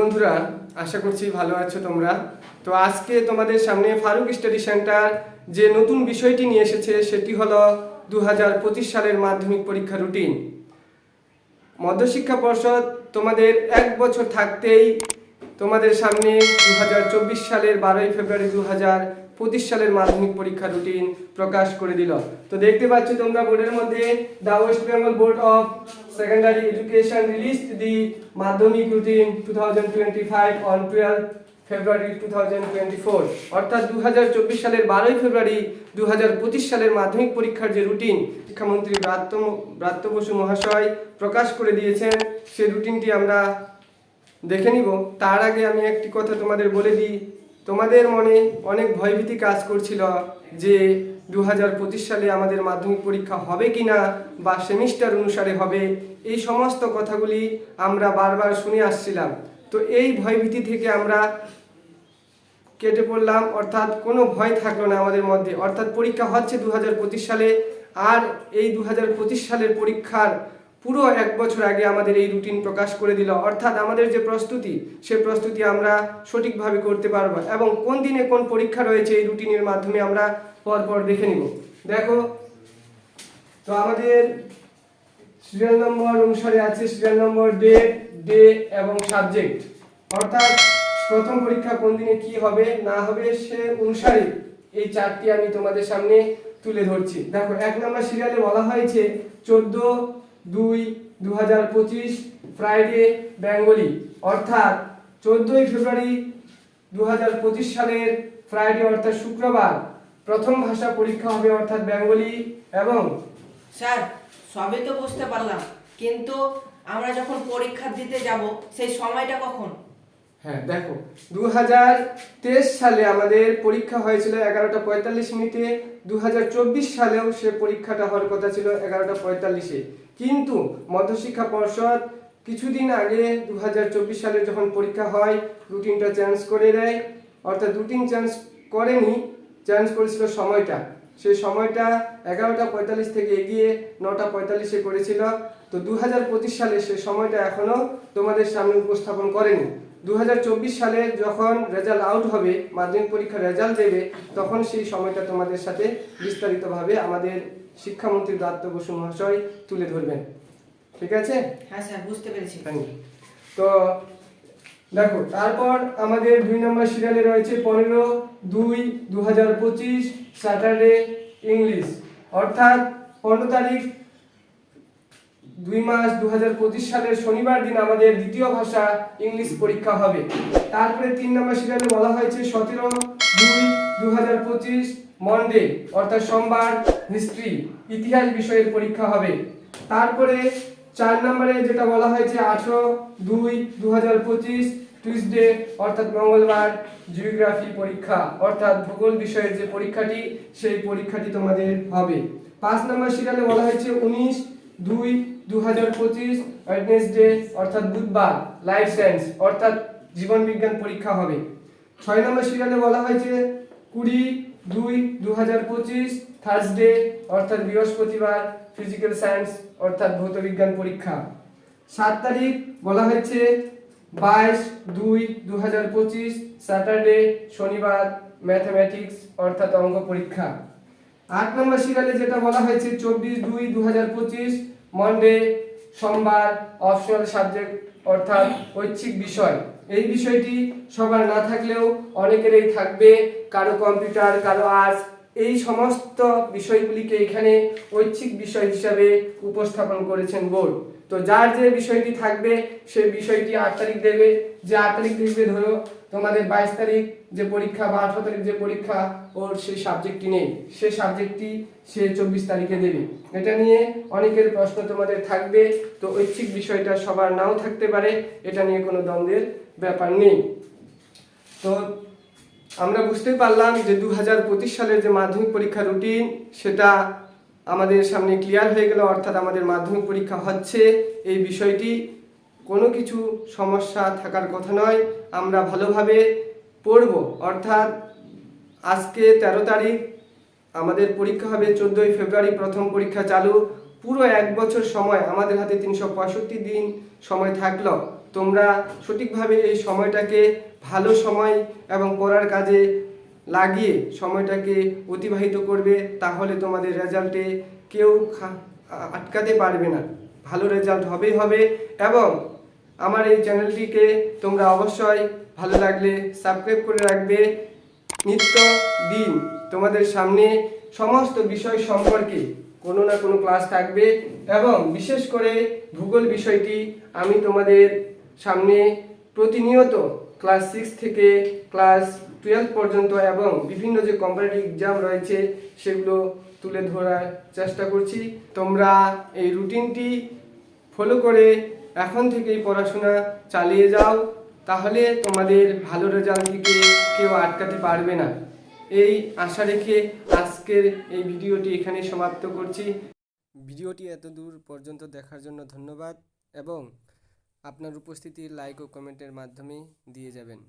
বন্ধুরা, আশা করছি ভালো আছো তোমরা। তো আজকে তোমাদের সামনে ফারুক স্টাডি সেন্টার যে নতুন বিষয়টি নিয়ে এসেছে সেটি হলো 2025 সালের মাধ্যমিক পরীক্ষা রুটিন। মধ্যশিক্ষা পর্ষদ তোমাদের এক বছর থাকতেই তোমাদের সামনে 2024 সালের 12 ফেব্রুয়ারি 2025 সালের মাধ্যমিক পরীক্ষা রুটিন প্রকাশ করে দিল। তো দেখতে পাচ্ছ তোমরা বোর্ডের মধ্যে the West Bengal board of secondary education released the Madhyamik routine 2025 on 12 ফেব্রুয়ারি 2024, অর্থাৎ 2024 সালের 12 ফেব্রুয়ারি 2025 সালের মাধ্যমিক পরীক্ষার যে রুটিন শিক্ষামন্ত্রী ব্রাত্য বসু মহাশয় প্রকাশ করে দিয়েছেন, সেই রুটিনটি আমরা দেখে নিব। তার আগে আমি একটি কথা তোমাদের বলে দিই, তোমাদের মনে অনেক ভয়ভীতি কাজ করছিল যে 2025 সালে আমাদের মাধ্যমিক পরীক্ষা হবে কিনা বা সেমিস্টার অনুসারে হবে, এই সমস্ত কথাগুলি আমরা বারবার শুনে আসছিলাম। তো এই ভয়ভীতি থেকে আমরা কেটে পড়লাম, অর্থাৎ কোনো ভয় থাকলো না আমাদের মধ্যে। অর্থাৎ পরীক্ষা হচ্ছে 2025 সালে, আর এই 2025 সালের পরীক্ষার পুরো এক বছর আগে আমাদের এই রুটিন প্রকাশ করে দিল। অর্থাৎ আমাদের যে প্রস্তুতি, সেই প্রস্তুতি আমরা সঠিকভাবে করতে পারবো এবং কোন দিনে কোন পরীক্ষা রয়েছে এই রুটিনের মাধ্যমে আমরা পরপর দেখে নিব। দেখো, তো আমাদের সিরিয়াল নম্বর অনুসারে আছে সিরিয়াল নম্বর, ডেট, ডে এবং সাবজেক্ট। অর্থাৎ প্রথম পরীক্ষা কোন দিনে কি হবে না হবে সে অনুসারে এই চারটি আমি তোমাদের সামনে তুলে ধরছি। দেখো, এক নম্বর সিরিয়ালে বলা হয়েছে 14/2/2025 ফ্রাইডে বেঙ্গলি, অর্থাৎ 14 ফেব্রুয়ারি 2025 সালের ফ্রাইডে অর্থাৎ শুক্রবার প্রথম ভাষা পরীক্ষা হবে, অর্থাৎ বেঙ্গলি। এবং স্যার, সবই তো বুঝতে পারলাম, কিন্তু আমরা যখন পরীক্ষা দিতে যাব সেই সময়টা কখন? হ্যাঁ, দেখো, 2023 সালে আমাদের পরীক্ষা হয়েছিল 11:45 2024 সালেও সে পরীক্ষাটা হওয়ার কথা ছিল 11:45, কিন্তু মধ্যশিক্ষা পর্ষদ কিছুদিন আগে 2024 সালে যখন পরীক্ষা হয় রুটিনটা চেঞ্জ করে দেয়। অর্থাৎ রুটিন চেঞ্জ করেনি, চেঞ্জ করেছিল সময়টা। সেই সময়টা 11:45 থেকে এগিয়ে 9:45 করেছিল। তো 2025 সালে সেই সময়টা এখনো তোমাদের সামনে উপস্থাপন করেনি। 2024 সালে যখন রেজাল্ট আউট হবে, মাধ্যমিক পরীক্ষার রেজাল্ট দেবে, তখন সেই সময়টা তোমাদের সাথে বিস্তারিতভাবে আমাদের শিক্ষামন্ত্রী ব্রাত্য বসু মহাশয় তুলে ধরবেন। ঠিক আছে? হ্যাঁ স্যার, বুঝতে পেরেছি। তো দেখো, তারপর আমাদের 2 নম্বর সিরিয়ালে রয়েছে 15/2/2025 স্যাটারডে ইংলিশ, অর্থাৎ 15 তারিখ 2 মাস 2025 সালের শনিবার দিন আমাদের দ্বিতীয় ভাষা ইংলিশ পরীক্ষা হবে। তারপরে 3 নম্বর সিরিয়ালে বলা হয়েছে 17/2/2025 মন্ডে, অর্থাৎ সোমবার হিস্ট্রি ইতিহাস বিষয়ের পরীক্ষা হবে। তারপরে 4 নম্বরে যেটা বলা হয়েছে 18/2/2025 টিউসডে, অর্থাৎ মঙ্গলবার জিওগ্রাফি পরীক্ষা, অর্থাৎ ভূগোল বিষয়ের যে পরীক্ষাটি সেই পরীক্ষাটি তোমাদের হবে। 5 নম্বর সিরিয়ালে বলা হয়েছে 19/2/2025 ওয়েডনেসডে, অর্থাৎ বুধবার লাইফ সায়েন্স, অর্থাৎ জীবন বিজ্ঞান পরীক্ষা হবে। 6 নম্বর সিরিয়ালে বলা হয়েছে 20/2/2025 থার্সডে, অর্থাৎ বৃহস্পতিবার ফিজিক্যাল সায়েন্স, অর্থাৎ ভৌত বিজ্ঞান পরীক্ষা। 7 তারিখ বলা হয়েছে 22/2/2025 স্যাটারডে শনিবার ম্যাথমেটিক্স, অর্থাৎ অঙ্ক পরীক্ষা। 8 নম্বর সিরিয়ালে যেটা বলা হয়েছে 24/2/2025 মন্ডে সোমবার অপশনাল সাবজেক্ট, অর্থাৎ ঐচ্ছিক বিষয়। এই বিষয়টি সবার না থাকলেও অনেকেরই থাকবে, কারো কম্পিউটার, কারো আর্টস, এই সমস্ত বিষয়গুলিকে এখানে ঐচ্ছিক বিষয় হিসাবে উপস্থাপন করেছেন বোর্ড। তো যার যে বিষয়টি থাকবে সেই বিষয়টি 8 তারিখ দেবে। যে 8 তারিখ দেখবে, ধরো তোমাদের 22 তারিখ যে পরীক্ষা বা 18 তারিখ যে পরীক্ষা, ওর সেই সাবজেক্টটি নেই, সেই সাবজেক্টটি সে 24 তারিখে দেবে। এটা নিয়ে অনেকের প্রশ্ন তোমাদের থাকবে। তো ঐচ্ছিক বিষয়টা সবার নাও থাকতে পারে, এটা নিয়ে কোনো দ্বন্দ্বের ব্যাপার নেই। তো আমরা বুঝতে পারলাম যে 2025 সালের যে মাধ্যমিক পরীক্ষা রুটিন সেটা আমাদের সামনে ক্লিয়ার হয়ে গেল, অর্থাৎ আমাদের মাধ্যমিক পরীক্ষা হচ্ছে, এই বিষয়টি কোনো কিছু সমস্যা থাকার কথা নয়। আমরা ভালোভাবে পড়ব, অর্থাৎ আজকে 13 তারিখ আমাদের পরীক্ষা হবে, 14 ফেব্রুয়ারি প্রথম পরীক্ষা চালু। পুরো এক বছর সময় আমাদের হাতে 365 দিন সময় থাকলো। তোমরা সঠিকভাবে এই সময়টাকে ভালো সময় এবং পড়ার কাজে লাগিয়ে সময়টাকে অতিবাহিত করবে, তাহলে তোমাদের রেজাল্টে কেউ আটকাতে পারবে না। ভালো রেজাল্ট হবেই হবে। এবং আমার এই চ্যানেলটিকে তোমরা অবশ্যই ভালো লাগলে সাবস্ক্রাইব করে রাখবে। নিত্য দিন তোমাদের সামনে সমস্ত বিষয় সম্পর্কে কোনো না কোনো ক্লাস থাকবে, এবং বিশেষ করে ভূগোল বিষয়টি আমি তোমাদের সামনে প্রতিনিয়ত ক্লাস 6 থেকে ক্লাস 12 পর্যন্ত এবং বিভিন্ন যে কম্পারেটিভ এক্সাম রয়েছে সেগুলো তুলে ধরার চেষ্টা করছি। তোমরা এই রুটিনটি ফলো করে এখন থেকেই পড়াশোনা চালিয়ে যাও, তাহলে তোমাদের ভালো রেজাল্ট থেকে কেউ আটকাতে পারবে না। এই আশা রেখে আজকের এই ভিডিওটি এখানেই সমাপ্ত করছি। ভিডিওটি এত দূর পর্যন্ত দেখার জন্য ধন্যবাদ, এবং আপনার উপস্থিতি লাইক ও কমেন্টের মাধ্যমে দিয়ে যাবেন।